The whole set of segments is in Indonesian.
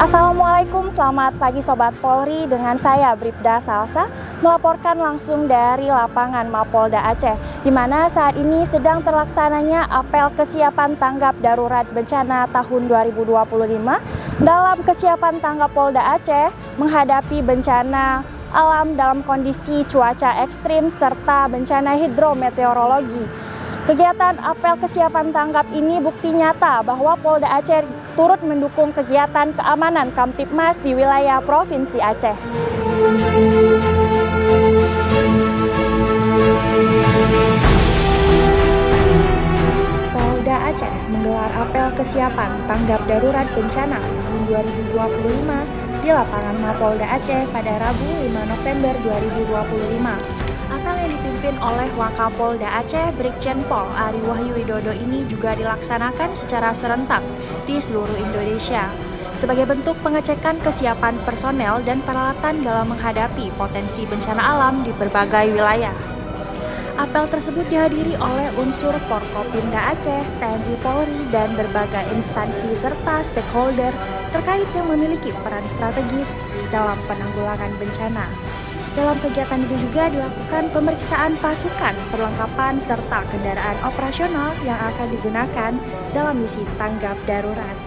Assalamualaikum, selamat pagi Sobat Polri. Dengan saya Bribda Salsa melaporkan langsung dari lapangan Mapolda Aceh, di mana saat ini sedang terlaksananya apel kesiapan tanggap darurat bencana tahun 2025. Dalam kesiapan tanggap Polda Aceh menghadapi bencana alam dalam kondisi cuaca ekstrim serta bencana hidrometeorologi. Kegiatan apel kesiapan tanggap ini bukti nyata bahwa Polda Aceh turut mendukung kegiatan keamanan Kamtibmas di wilayah Provinsi Aceh. Polda Aceh menggelar apel kesiapan tanggap darurat bencana tahun 2025 di lapangan Mapolda Aceh pada Rabu 5 November 2025. Apel yang dipimpin oleh Wakapolda Aceh Brigjen Pol Ari Wahyu Widodo ini juga dilaksanakan secara serentak di seluruh Indonesia sebagai bentuk pengecekan kesiapan personel dan peralatan dalam menghadapi potensi bencana alam di berbagai wilayah. Apel tersebut dihadiri oleh unsur Forkopimda Aceh, TNI Polri, dan berbagai instansi serta stakeholder terkait yang memiliki peran strategis dalam penanggulangan bencana. Dalam kegiatan itu juga dilakukan pemeriksaan pasukan, perlengkapan, serta kendaraan operasional yang akan digunakan dalam misi tanggap darurat.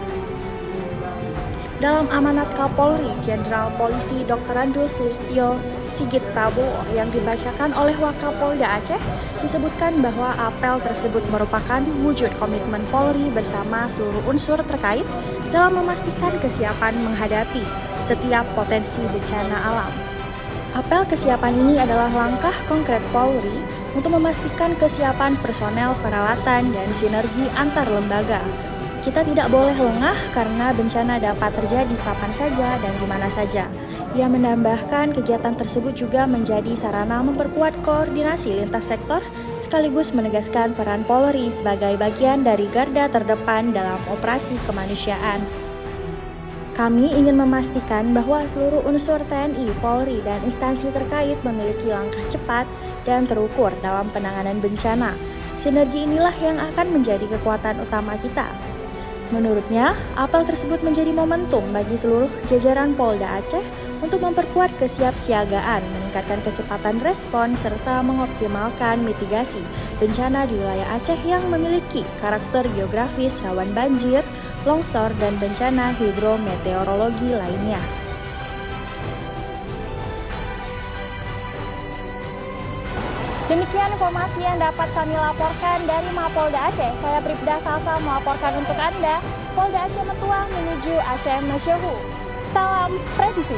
Dalam amanat Kapolri Jenderal Polisi Dr. Andus Listio Sigit Prabowo yang dibacakan oleh Wakapolda Aceh, disebutkan bahwa apel tersebut merupakan wujud komitmen Polri bersama seluruh unsur terkait dalam memastikan kesiapan menghadapi setiap potensi bencana alam. Apel kesiapan ini adalah langkah konkret Polri untuk memastikan kesiapan personel, peralatan, dan sinergi antar lembaga. Kita tidak boleh lengah karena bencana dapat terjadi kapan saja dan di mana saja. Ia menambahkan kegiatan tersebut juga menjadi sarana memperkuat koordinasi lintas sektor sekaligus menegaskan peran Polri sebagai bagian dari garda terdepan dalam operasi kemanusiaan. Kami ingin memastikan bahwa seluruh unsur TNI, Polri, dan instansi terkait memiliki langkah cepat dan terukur dalam penanganan bencana. Sinergi inilah yang akan menjadi kekuatan utama kita. Menurutnya, apel tersebut menjadi momentum bagi seluruh jajaran Polda Aceh untuk memperkuat kesiapsiagaan, meningkatkan kecepatan respon, serta mengoptimalkan mitigasi bencana di wilayah Aceh yang memiliki karakter geografis rawan banjir, longsor, dan bencana hidrometeorologi lainnya. Demikian informasi yang dapat kami laporkan dari Mapolda Aceh. Saya Bribda Salsa melaporkan untuk Anda, Polda Aceh Metuah menuju Aceh Masyhur. Salam presisi.